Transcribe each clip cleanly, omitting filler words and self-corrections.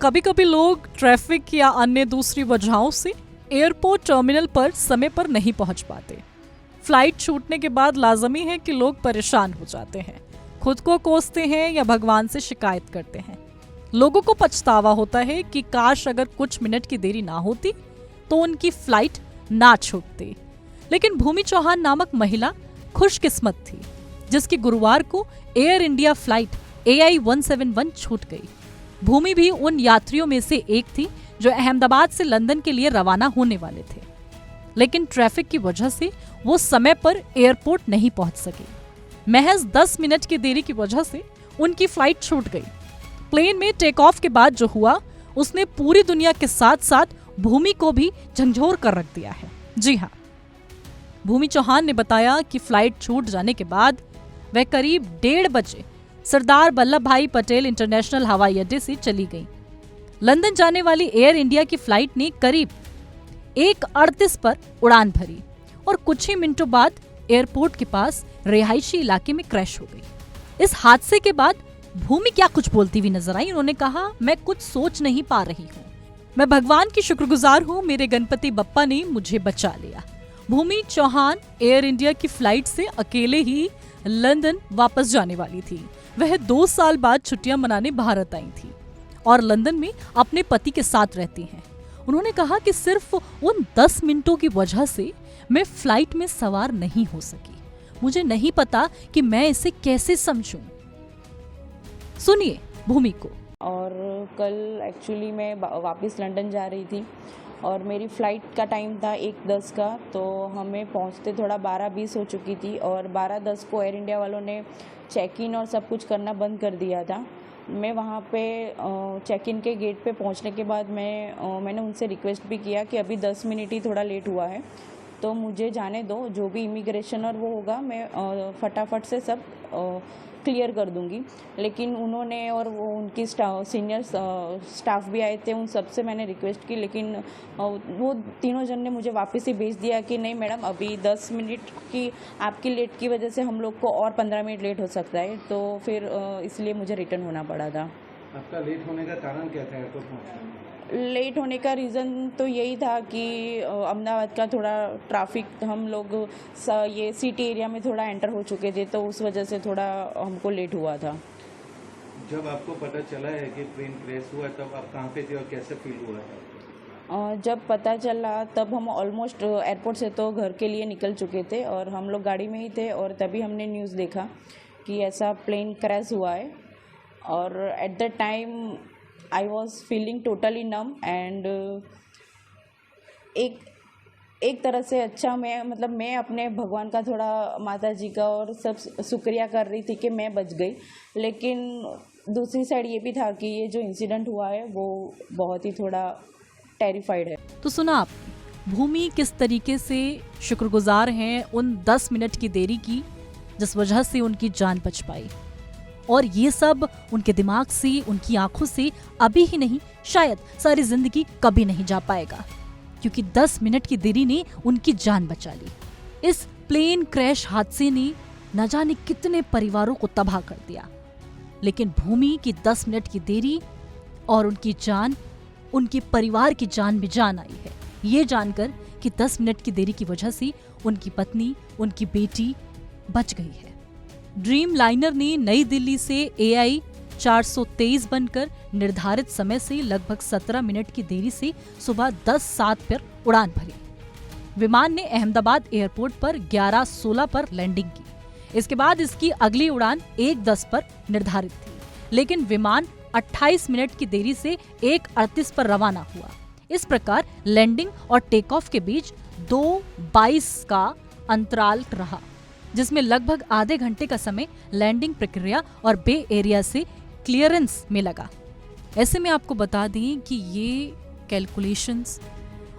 कभी कभी लोग ट्रैफिक या अन्य दूसरी वजहों से एयरपोर्ट टर्मिनल पर समय पर नहीं पहुंच पाते। फ्लाइट छूटने के बाद लाजमी है कि लोग परेशान हो जाते हैं, खुद को कोसते हैं या भगवान से शिकायत करते हैं। लोगों को पछतावा होता है कि काश अगर कुछ मिनट की देरी ना होती तो उनकी फ्लाइट ना छूटती। लेकिन भूमि चौहान नामक महिला खुशकिस्मत थी जिसकी गुरुवार को एयर इंडिया फ्लाइट AI 171 छूट गई। भूमि भी उन यात्रियों में से एक थी जो अहमदाबाद से लंदन के लिए रवाना होने वाले थे, लेकिन ट्रैफिक की वजह से वो समय पर एयरपोर्ट नहीं पहुंच सके। महज 10 मिनट की देरी की वजह से उनकी फ्लाइट छूट गई। प्लेन में टेक ऑफ के बाद जो हुआ उसने पूरी दुनिया के साथ साथ भूमि को भी झंझोर कर रख दिया है। जी हाँ, भूमि चौहान ने बताया कि फ्लाइट छूट जाने के बाद वह करीब 1:30 बजे सरदार वल्लभ भाई पटेल इंटरनेशनल हवाई अड्डे से चली गई। लंदन जाने वाली एयर इंडिया की फ्लाइट ने करीब 1:38 पर उड़ान भरी और कुछ ही मिनटों बाद एयरपोर्ट के पास रिहायशी इलाके में क्रैश हो गई। इस हादसे के बाद भूमि क्या कुछ बोलती हुई नजर आई। उन्होंने कहा, मैं कुछ सोच नहीं पा रही हूँ, मैं भगवान की शुक्रगुजार हूँ, मेरे गणपति बप्पा ने मुझे बचा लिया। भूमि चौहान एयर इंडिया की फ्लाइट से अकेले ही लंदन वापस जाने वाली थी। वह 2 साल बाद छुट्टियां मनाने भारत आई थी और लंदन में अपने पति के साथ रहती हैं। उन्होंने कहा कि सिर्फ उन 10 मिनटों की वजह से मैं फ्लाइट में सवार नहीं हो सकी। मुझे नहीं पता कि मैं इसे कैसे समझूं। सुनिए भूमि को। और कल एक्चुअली मैं वापस लंदन जा रही थी और मेरी फ़्लाइट का टाइम था 1:10 का, तो हमें पहुंचते थोड़ा 12:20 हो चुकी थी और 12:10 को एयर इंडिया वालों ने चेक इन और सब कुछ करना बंद कर दिया था। मैं वहाँ पे चेक इन के गेट पे पहुँचने के बाद मैंने उनसे रिक्वेस्ट भी किया कि अभी 10 मिनट ही थोड़ा लेट हुआ है तो मुझे जाने दो, जो भी इमिग्रेशन और वो होगा मैं फटाफट से सब क्लियर कर दूंगी। लेकिन उन्होंने और वो उनकी सीनियर स्टाफ भी आए थे, उन सब से मैंने रिक्वेस्ट की, लेकिन वो तीनों जन ने मुझे वापस ही भेज दिया कि नहीं मैडम, अभी 10 मिनट की आपकी लेट की वजह से हम लोग को और 15 मिनट लेट हो सकता है। तो फिर इसलिए मुझे रिटर्न होना पड़ा था। आपका लेट होने का कारण क्या था एयरपोर्ट पहुंचने? लेट होने का रीज़न तो यही था कि अहमदाबाद का थोड़ा ट्रैफिक, हम लोग ये सिटी एरिया में थोड़ा एंटर हो चुके थे, तो उस वजह से थोड़ा हमको लेट हुआ था। जब आपको पता चला है कि ट्रेन क्रैश हुआ तब आप कहाँ पे थे और कैसे फील हुआ है? जब पता चला तब हम ऑलमोस्ट एयरपोर्ट से तो घर के लिए निकल चुके थे और हम लोग गाड़ी में ही थे और तभी हमने न्यूज़ देखा कि ऐसा प्लेन क्रैश हुआ है। और at the time I was feeling totally num and एक तरह से अच्छा, मैं अपने भगवान का थोड़ा, माता जी का और सब शुक्रिया कर रही थी कि मैं बच गई। लेकिन दूसरी साइड ये भी था कि ये जो इंसिडेंट हुआ है वो बहुत ही थोड़ा टेरिफाइड है। तो सुना आप भूमि किस तरीके से शुक्रगुजार हैं उन 10 मिनट की देरी की जिस वजह से उनकी जान बच पाई। और ये सब उनके दिमाग से, उनकी आंखों से अभी ही नहीं, शायद सारी जिंदगी कभी नहीं जा पाएगा, क्योंकि 10 मिनट की देरी ने उनकी जान बचा ली। इस प्लेन क्रैश हादसे ने न जाने कितने परिवारों को तबाह कर दिया, लेकिन भूमि की 10 मिनट की देरी और उनकी जान, उनके परिवार की जान में जान आई है। ये जानकर कि 10 मिनट की देरी की वजह से उनकी पत्नी, उनकी बेटी बच गई है। ड्रीम लाइनर ने नई दिल्ली से AI 423 बनकर निर्धारित समय से लगभग 17 मिनट की देरी से सुबह 10:07 पर उड़ान भरी। विमान ने अहमदाबाद एयरपोर्ट पर 11:16 पर लैंडिंग की। इसके बाद इसकी अगली उड़ान 1:10 पर निर्धारित थी, लेकिन विमान 28 मिनट की देरी से 1:38 पर रवाना हुआ। इस प्रकार लैंडिंग और टेक ऑफ के बीच 2:22 का अंतराल रहा, जिसमें लगभग आधे घंटे का समय लैंडिंग प्रक्रिया और बे एरिया से क्लियरेंस में लगा। ऐसे में आपको बता दें कि ये कैलकुलेशंस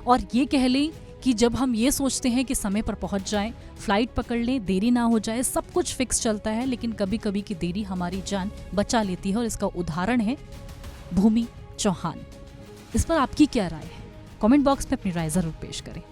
और ये कह लें कि जब हम ये सोचते हैं कि समय पर पहुंच जाएं, फ्लाइट पकड़ लें, देरी ना हो जाए, सब कुछ फिक्स चलता है, लेकिन कभी कभी की देरी हमारी जान बचा लेती है और इसका उदाहरण है भूमि चौहान। इस पर आपकी क्या राय है? कमेंट बॉक्स में अपनी राय जरूर पेश करें।